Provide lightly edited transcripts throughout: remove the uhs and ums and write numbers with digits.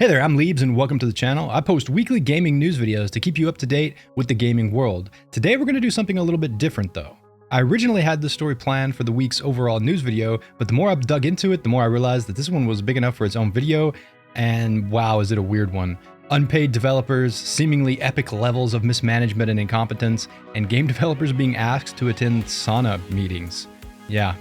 Hey there, I'm Leebs and welcome to the channel. I post weekly gaming news videos to keep you up to date with the gaming world. Today we're going to do something a little bit different though. I originally had this story planned for the week's overall news video, but the more I've dug into it, the more I realized that this one was big enough for its own video, and wow, is it a weird one. Unpaid developers, seemingly epic levels of mismanagement and incompetence, and game developers being asked to attend sauna meetings. Yeah.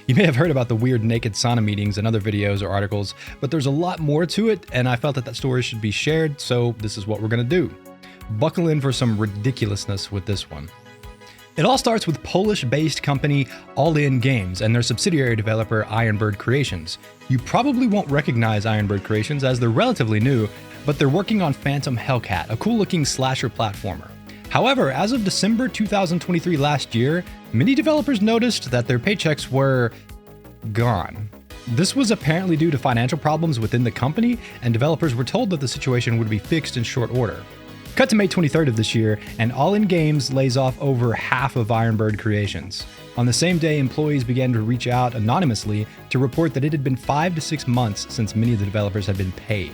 You may have heard about the weird naked sauna meetings in other videos or articles, but there's a lot more to it, and I felt that that story should be shared, so this is what we're gonna do. Buckle in for some ridiculousness with this one. It all starts with Polish-based company All In Games and their subsidiary developer Ironbird Creations. You probably won't recognize Ironbird Creations as they're relatively new, but they're working on Phantom Hellcat, a cool-looking slasher platformer. However, as of December 2023 last year, many developers noticed that their paychecks were gone. This was apparently due to financial problems within the company, and developers were told that the situation would be fixed in short order. Cut to May 23rd of this year, and All In Games lays off over half of Ironbird Creations. On the same day, employees began to reach out anonymously to report that it had been 5 to 6 months since many of the developers had been paid.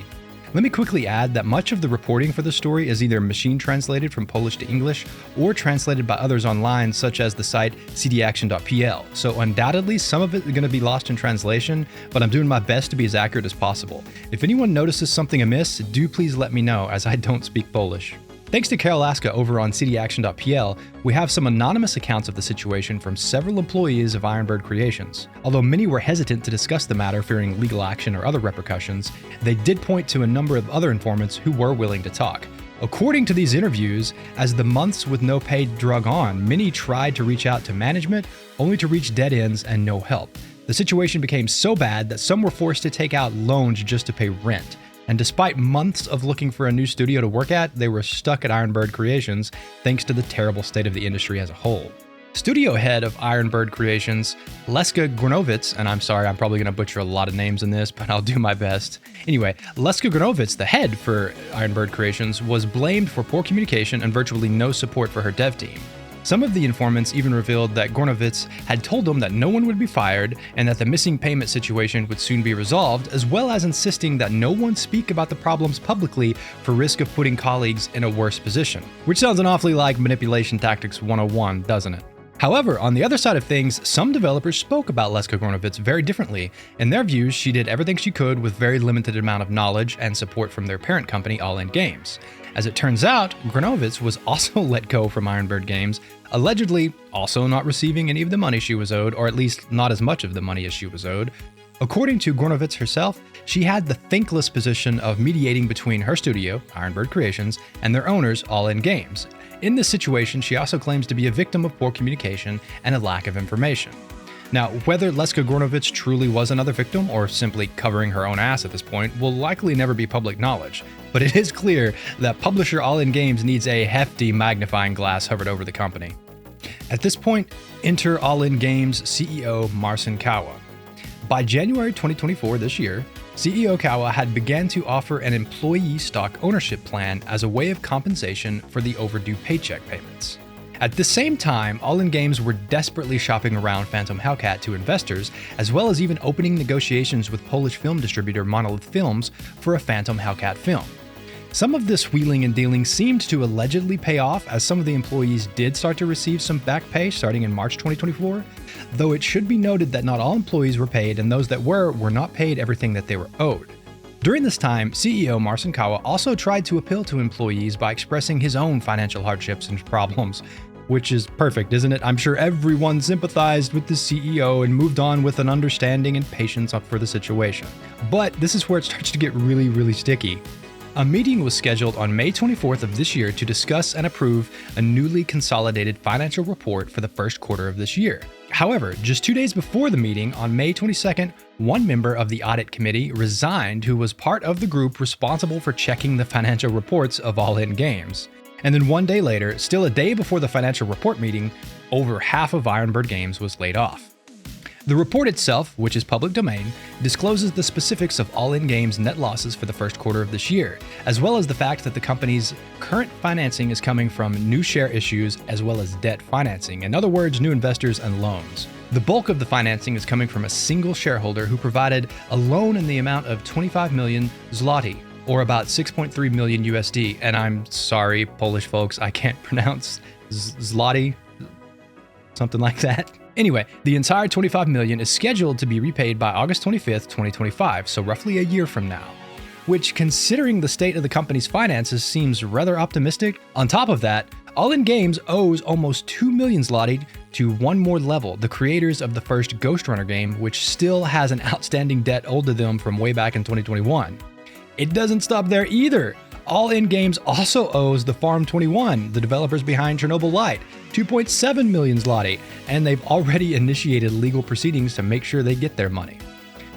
Let me quickly add that much of the reporting for the story is either machine translated from Polish to English or translated by others online, such as the site CDaction.pl. So undoubtedly, some of it is going to be lost in translation, but I'm doing my best to be as accurate as possible. If anyone notices something amiss, do please let me know, as I don't speak Polish. Thanks to Carol Laska over on CDaction.pl, we have some anonymous accounts of the situation from several employees of Ironbird Creations. Although many were hesitant to discuss the matter fearing legal action or other repercussions, they did point to a number of other informants who were willing to talk. According to these interviews, as the months with no pay drug on, many tried to reach out to management, only to reach dead ends and no help. The situation became so bad that some were forced to take out loans just to pay rent. And despite months of looking for a new studio to work at, they were stuck at Ironbird Creations thanks to the terrible state of the industry as a whole. Studio head of Ironbird Creations, Leska Grunowicz, and I'm sorry, I'm probably going to butcher a lot of names in this, but I'll do my best. Anyway, Leska Grunowicz, the head for Ironbird Creations, was blamed for poor communication and virtually no support for her dev team. Some of the informants even revealed that Grunowicz had told them that no one would be fired and that the missing payment situation would soon be resolved, as well as insisting that no one speak about the problems publicly for risk of putting colleagues in a worse position. Which sounds an awfully like Manipulation Tactics 101, doesn't it? However, on the other side of things, some developers spoke about Leska Grunowicz very differently. In their views, she did everything she could with very limited amount of knowledge and support from their parent company, All In Games. As it turns out, Grunowicz was also let go from Ironbird Games, allegedly also not receiving any of the money she was owed, or at least not as much of the money as she was owed. According to Grunowicz herself, she had the thankless position of mediating between her studio, Ironbird Creations, and their owners, All In Games. In this situation, she also claims to be a victim of poor communication and a lack of information. Now, whether Leska Grunowicz truly was another victim or simply covering her own ass at this point will likely never be public knowledge, but it is clear that publisher All In Games needs a hefty magnifying glass hovered over the company. At this point, enter All In Games CEO Marcin Kawa. By January 2024 this year, CEO Kawa had begun to offer an employee stock ownership plan as a way of compensation for the overdue paycheck payments. At the same time, All In Games were desperately shopping around Phantom Hellcat to investors, as well as even opening negotiations with Polish film distributor Monolith Films for a Phantom Hellcat film. Some of this wheeling and dealing seemed to allegedly pay off, as some of the employees did start to receive some back pay starting in March 2024, though it should be noted that not all employees were paid, and those that were not paid everything that they were owed. During this time, CEO Marcin Kawa also tried to appeal to employees by expressing his own financial hardships and problems, which is perfect, isn't it? I'm sure everyone sympathized with the CEO and moved on with an understanding and patience for the situation. But this is where it starts to get really, really sticky. A meeting was scheduled on May 24th of this year to discuss and approve a newly consolidated financial report for the first quarter of this year. However, just 2 days before the meeting, on May 22nd, one member of the audit committee resigned who was part of the group responsible for checking the financial reports of All In Games. And then 1 day later, still a day before the financial report meeting, over half of Ironbird Games was laid off. The report itself, which is public domain, discloses the specifics of All In Games' net losses for the first quarter of this year, as well as the fact that the company's current financing is coming from new share issues as well as debt financing, in other words, new investors and loans. The bulk of the financing is coming from a single shareholder who provided a loan in the amount of 25 million zloty, or about 6.3 million USD. And I'm sorry, Polish folks, I can't pronounce zloty, something like that. Anyway, the entire 25 million is scheduled to be repaid by August 25th, 2025, so roughly a year from now. Which, considering the state of the company's finances, seems rather optimistic. On top of that, All In Games owes almost 2 million zloty to One More Level, the creators of the first Ghost Runner game, which still has an outstanding debt owed to them from way back in 2021. It doesn't stop there either. All In Games also owes the Farm 21, the developers behind Chernobyl Light, 2.7 million zloty, and they've already initiated legal proceedings to make sure they get their money.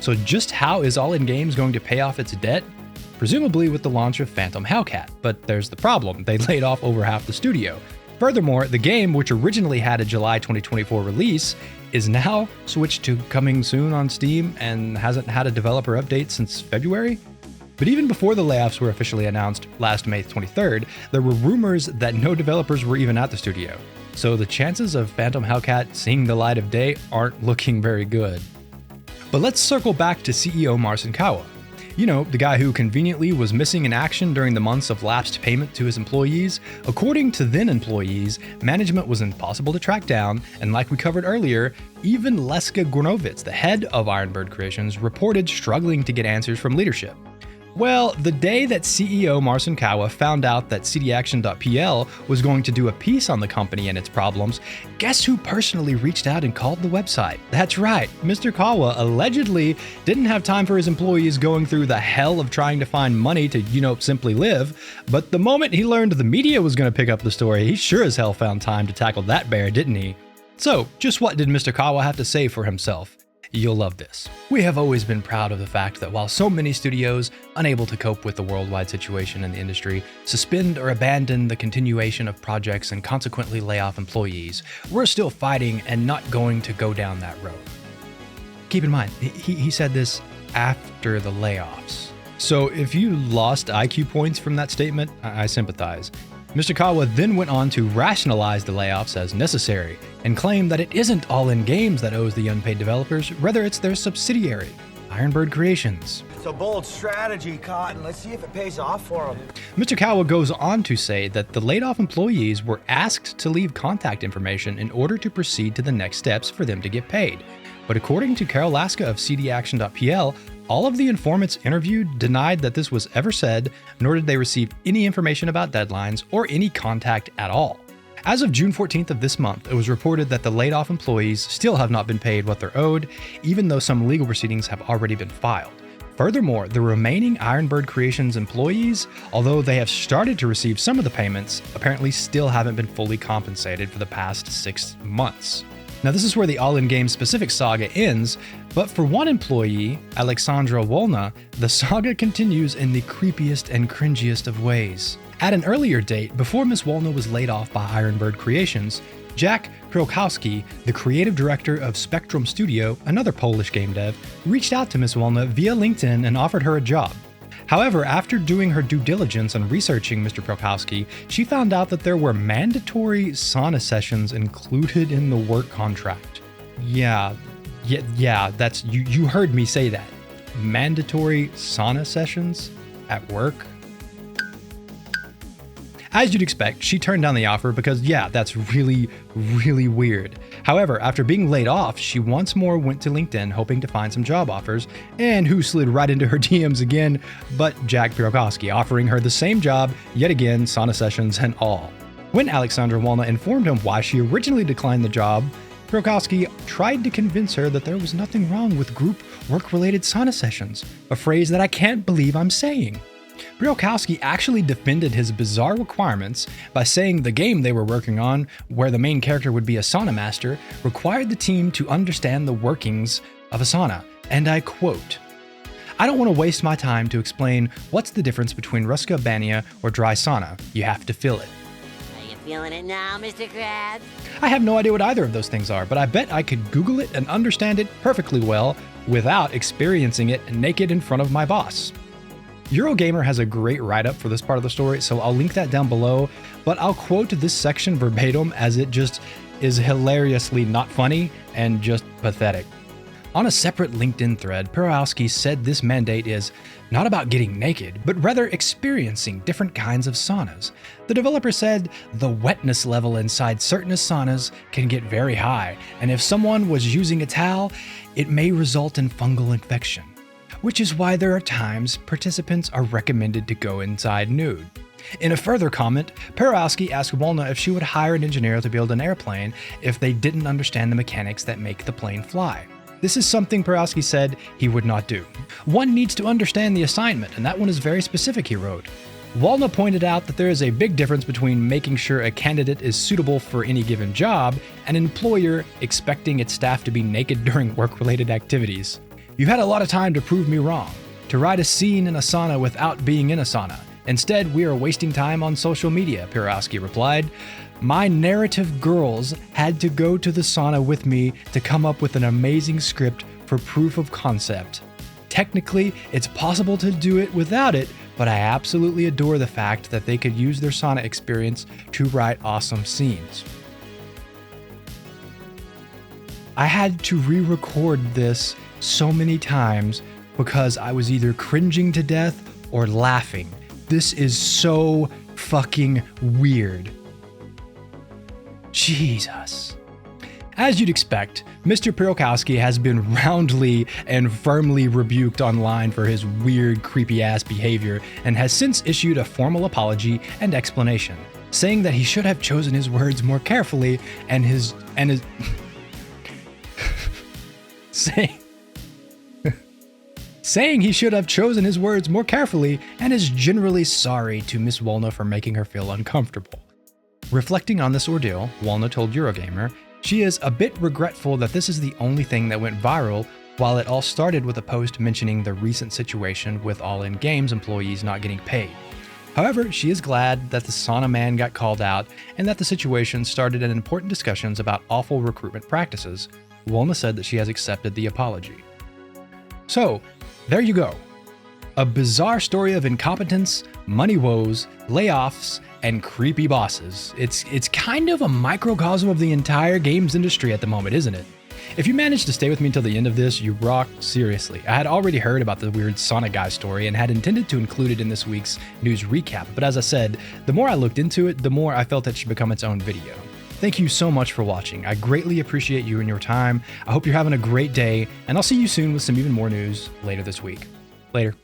So just how is All In Games going to pay off its debt? Presumably with the launch of Phantom Hellcat, but there's the problem, they laid off over half the studio. Furthermore, the game, which originally had a July 2024 release, is now switched to coming soon on Steam and hasn't had a developer update since February. But even before the layoffs were officially announced last May 23rd, there were rumors that no developers were even at the studio. So the chances of Phantom Hellcat seeing the light of day aren't looking very good. But let's circle back to CEO Marcin Kawa. You know, the guy who conveniently was missing in action during the months of lapsed payment to his employees. According to then employees, management was impossible to track down, and like we covered earlier, even Leska Gornovitz, the head of Ironbird Creations, reported struggling to get answers from leadership. Well, the day that CEO Marcin Kawa found out that CDaction.pl was going to do a piece on the company and its problems, guess who personally reached out and called the website? That's right, Mr. Kawa allegedly didn't have time for his employees going through the hell of trying to find money to, simply live, but the moment he learned the media was going to pick up the story, he sure as hell found time to tackle that bear, didn't he? So, just what did Mr. Kawa have to say for himself? You'll love this. We have always been proud of the fact that while so many studios, unable to cope with the worldwide situation in the industry, suspend or abandon the continuation of projects and consequently lay off employees, we're still fighting and not going to go down that road. Keep in mind, he said this after the layoffs. So if you lost IQ points from that statement, I sympathize. Mr. Kawa then went on to rationalize the layoffs as necessary and claimed that it isn't All In Games that owes the unpaid developers, rather it's their subsidiary, Ironbird Creations. It's a bold strategy, Cotton. Let's see if it pays off for them. Mr. Kawa goes on to say that the laid-off employees were asked to leave contact information in order to proceed to the next steps for them to get paid. But according to Carol Laska of CDaction.pl, all of the informants interviewed denied that this was ever said, nor did they receive any information about deadlines or any contact at all. As of June 14th of this month, it was reported that the laid-off employees still have not been paid what they're owed, even though some legal proceedings have already been filed. Furthermore, the remaining Ironbird Creations employees, although they have started to receive some of the payments, apparently still haven't been fully compensated for the past 6 months. Now, this is where the All In Games specific saga ends, but for one employee, Alexandra Wolna, the saga continues in the creepiest and cringiest of ways. At an earlier date, before Miss Wolna was laid off by Ironbird Creations, Jack Krokowski, the creative director of Spectrum Studio, another Polish game dev, reached out to Miss Wolna via LinkedIn and offered her a job. However, after doing her due diligence and researching Mr. Krokowski, she found out that there were mandatory sauna sessions included in the work contract. Yeah, that's, you heard me say that. Mandatory sauna sessions at work? As you'd expect, she turned down the offer because, that's really, really weird. However, after being laid off, she once more went to LinkedIn hoping to find some job offers, and who slid right into her DMs again but Jack Pirokowski, offering her the same job, yet again, sauna sessions and all. When Alexandra Wolna informed him why she originally declined the job, Pirokowski tried to convince her that there was nothing wrong with group work-related sauna sessions, a phrase that I can't believe I'm saying. Pirokowski actually defended his bizarre requirements by saying the game they were working on, where the main character would be a sauna master, required the team to understand the workings of a sauna, and I quote, "I don't want to waste my time to explain what's the difference between Ruska Banya or dry sauna. You have to feel it." Are you feeling it now, Mr. Krabs? I have no idea what either of those things are, but I bet I could Google it and understand it perfectly well without experiencing it naked in front of my boss. Eurogamer has a great write-up for this part of the story, so I'll link that down below, but I'll quote this section verbatim as it just is hilariously not funny and just pathetic. On a separate LinkedIn thread, Perowski said this mandate is not about getting naked, but rather experiencing different kinds of saunas. The developer said the wetness level inside certain saunas can get very high, and if someone was using a towel, it may result in fungal infection, which is why there are times participants are recommended to go inside nude. In a further comment, Perowski asked Walna if she would hire an engineer to build an airplane if they didn't understand the mechanics that make the plane fly. This is something Perowski said he would not do. One needs to understand the assignment, and that one is very specific, he wrote. Walna pointed out that there is a big difference between making sure a candidate is suitable for any given job and an employer expecting its staff to be naked during work-related activities. You've had a lot of time to prove me wrong, to write a scene in a sauna without being in a sauna. Instead, we are wasting time on social media, Perowski replied. My narrative girls had to go to the sauna with me to come up with an amazing script for proof of concept. Technically, it's possible to do it without it, but I absolutely adore the fact that they could use their sauna experience to write awesome scenes. I had to re-record this so many times because I was either cringing to death or laughing. This is so fucking weird. Jesus. As you'd expect, Mr. Perowski has been roundly and firmly rebuked online for his weird, creepy-ass behavior and has since issued a formal apology and explanation, saying that he should have chosen his words more carefully and his saying he should have chosen his words more carefully and is generally sorry to Miss Walna for making her feel uncomfortable. Reflecting on this ordeal, Walna told Eurogamer she is a bit regretful that this is the only thing that went viral, while it all started with a post mentioning the recent situation with All In Games employees not getting paid. However, she is glad that the sauna man got called out and that the situation started an important discussions about awful recruitment practices. Walna said that she has accepted the apology. So, there you go. A bizarre story of incompetence, money woes, layoffs, and creepy bosses. It's kind of a microcosm of the entire games industry at the moment, isn't it? If you managed to stay with me until the end of this, you rock, seriously. I had already heard about the weird sauna guy story and had intended to include it in this week's news recap, but as I said, the more I looked into it, the more I felt it should become its own video. Thank you so much for watching. I greatly appreciate you and your time. I hope you're having a great day, and I'll see you soon with some even more news later this week. Later.